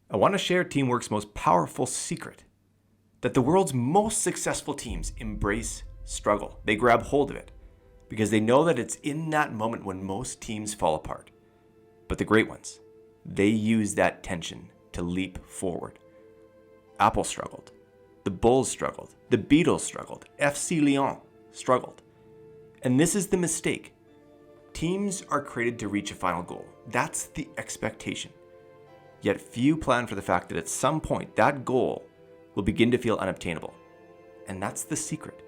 I want to share teamwork's most powerful secret, that the world's most successful teams embrace struggle. They grab hold of it because they know that it's in that moment when most teams fall apart. But the great ones, they use that tension to leap forward. Apple struggled. The Bulls struggled. The Beatles struggled. FC Lyon struggled. And this is the mistake. Teams are created to reach a final goal. That's the expectation. Yet few plan for the fact that at some point that goal will begin to feel unobtainable. And that's the secret.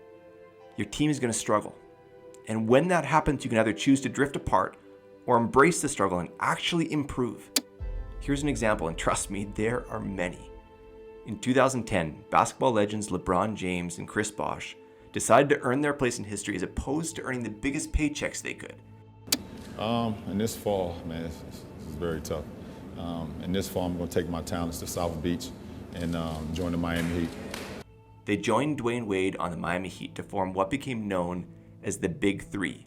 Your team is going to struggle. And when that happens, you can either choose to drift apart or embrace the struggle and actually improve. Here's an example, and trust me, there are many. In 2010, basketball legends LeBron James and Chris Bosh decided to earn their place in history as opposed to earning the biggest paychecks they could. In this fall, man, this is very tough. In this fall, I'm going to take my talents to South Beach and join the Miami Heat. They joined Dwayne Wade on the Miami Heat to form what became known as the Big Three.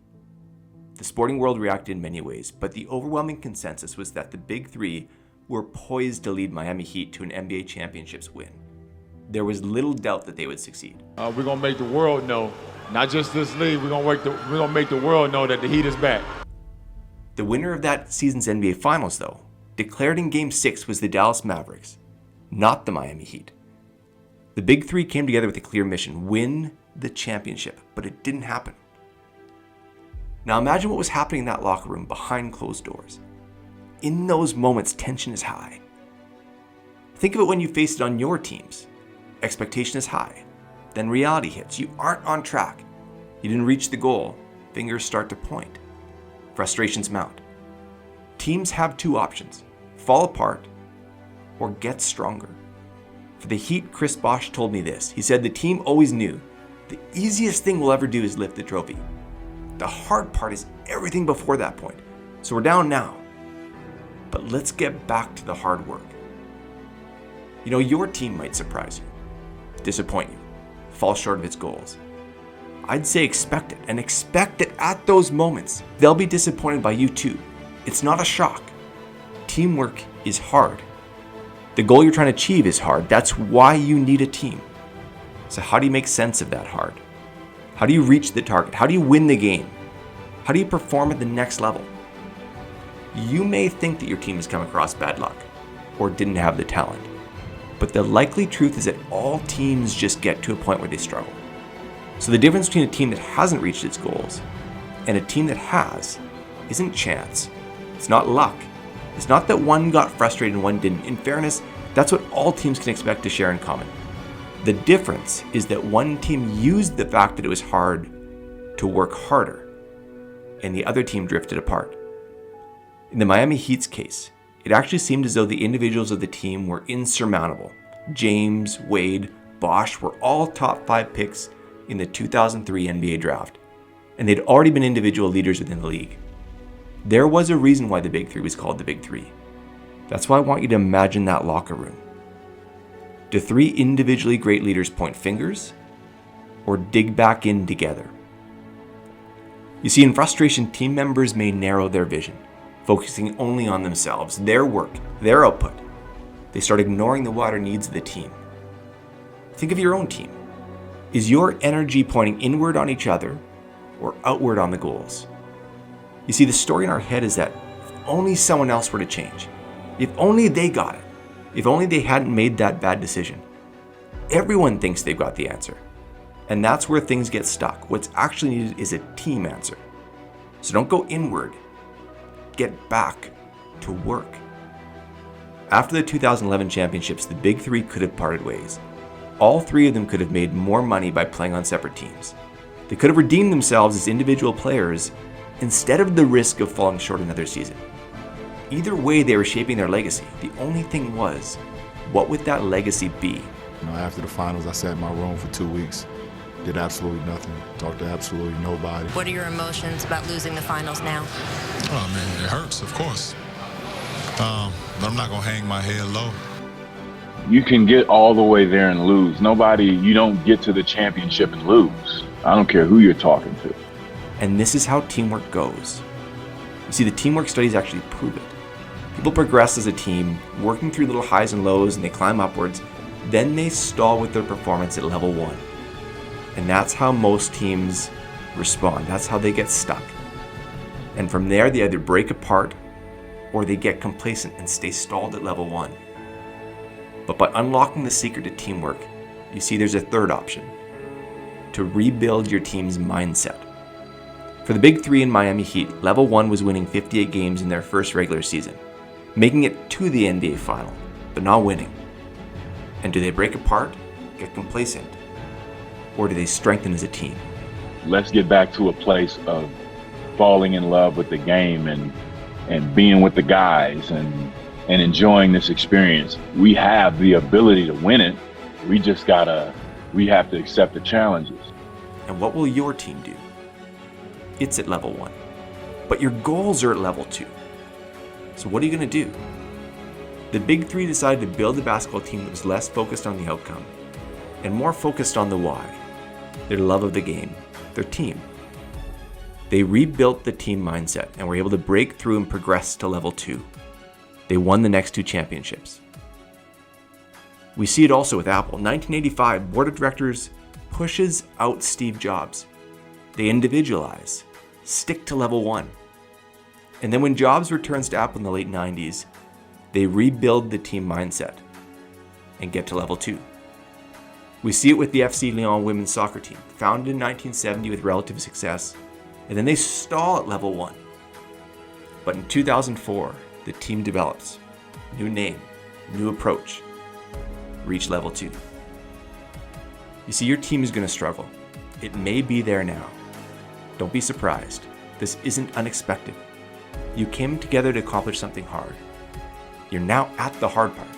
The sporting world reacted in many ways, but the overwhelming consensus was that the Big Three were poised to lead Miami Heat to an NBA championships win. There was little doubt that they would succeed. We're going to make the world know, not just this league, we're going to make the world know that the Heat is back. The winner of that season's NBA Finals, though, declared in Game 6 was the Dallas Mavericks, not the Miami Heat. The Big Three came together with a clear mission: win the championship, but it didn't happen. Now imagine what was happening in that locker room behind closed doors. In those moments, tension is high. Think of it when you face it on your teams. Expectation is high. Then reality hits. You aren't on track. You didn't reach the goal. Fingers start to point. Frustrations mount. Teams have two options: fall apart or get stronger. For the Heat, Chris Bosh told me this. He said the team always knew the easiest thing we'll ever do is lift the trophy. The hard part is everything before that point. So we're down now, but let's get back to the hard work. You know, your team might surprise you, disappoint you, fall short of its goals. I'd say expect it, and expect that at those moments, they'll be disappointed by you too. It's not a shock. Teamwork is hard. The goal you're trying to achieve is hard. That's why you need a team. So how do you make sense of that hard? How do you reach the target? How do you win the game? How do you perform at the next level? You may think that your team has come across bad luck or didn't have the talent, but the likely truth is that all teams just get to a point where they struggle. So the difference between a team that hasn't reached its goals and a team that has isn't chance. It's not luck. It's not that one got frustrated and one didn't. In fairness, that's what all teams can expect to share in common. The difference is that one team used the fact that it was hard to work harder, and the other team drifted apart. In the Miami Heat's case, it actually seemed as though the individuals of the team were insurmountable. James, Wade, Bosh were all top 5 picks in the 2003 NBA draft, and they'd already been individual leaders within the league. There was a reason why the Big Three was called the Big Three. That's why I want you to imagine that locker room. Do 3 individually great leaders point fingers or dig back in together? You see, in frustration, team members may narrow their vision, focusing only on themselves, their work, their output. They start ignoring the wider needs of the team. Think of your own team. Is your energy pointing inward on each other or outward on the goals? You see, the story in our head is that if only someone else were to change, if only they got it, if only they hadn't made that bad decision. Everyone thinks they've got the answer. And that's where things get stuck. What's actually needed is a team answer. So don't go inward. Get back to work. After the 2011 championships, the Big Three could have parted ways. All 3 of them could have made more money by playing on separate teams. They could have redeemed themselves as individual players instead of the risk of falling short another season. Either way, they were shaping their legacy. The only thing was, what would that legacy be? After the finals, I sat in my room for 2 weeks, did absolutely nothing, talked to absolutely nobody. What are your emotions about losing the finals now? Oh man, it hurts, of course. But I'm not gonna hang my head low. You can get all the way there and lose. You don't get to the championship and lose. I don't care who you're talking to. And this is how teamwork goes. You see, the teamwork studies actually prove it. People progress as a team, working through little highs and lows, and they climb upwards. Then they stall with their performance at level 1. And that's how most teams respond. That's how they get stuck. And from there, they either break apart or they get complacent and stay stalled at level 1. But by unlocking the secret to teamwork, you see there's a third option: to rebuild your team's mindset. For the Big Three in Miami Heat, level 1 was winning 58 games in their first regular season, making it to the NBA Final, but not winning. And do they break apart, get complacent, or do they strengthen as a team? Let's get back to a place of falling in love with the game and being with the guys and enjoying this experience. We have the ability to win it. We have to accept the challenges. And what will your team do? It's at level 1, but your goals are at level 2. So what are you going to do? The Big Three decided to build a basketball team that was less focused on the outcome and more focused on the why, their love of the game, their team. They rebuilt the team mindset and were able to break through and progress to level 2. They won the next 2 championships. We see it also with Apple. 1985, board of directors pushes out Steve Jobs. They individualize, stick to level 1. And then when Jobs returns to Apple in the late 90s, they rebuild the team mindset and get to level 2. We see it with the FC Lyon women's soccer team, founded in 1970 with relative success, and then they stall at level 1. But in 2004, the team develops, new name, new approach, reach level 2. You see, your team is going to struggle. It may be there now. Don't be surprised. This isn't unexpected. You came together to accomplish something hard. You're now at the hard part,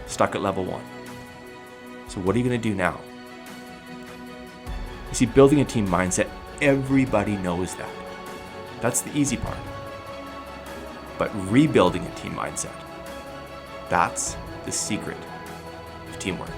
stuck at level 1. So what are you going to do now? You see, building a team mindset, everybody knows that. That's the easy part. But rebuilding a team mindset, that's the secret of teamwork.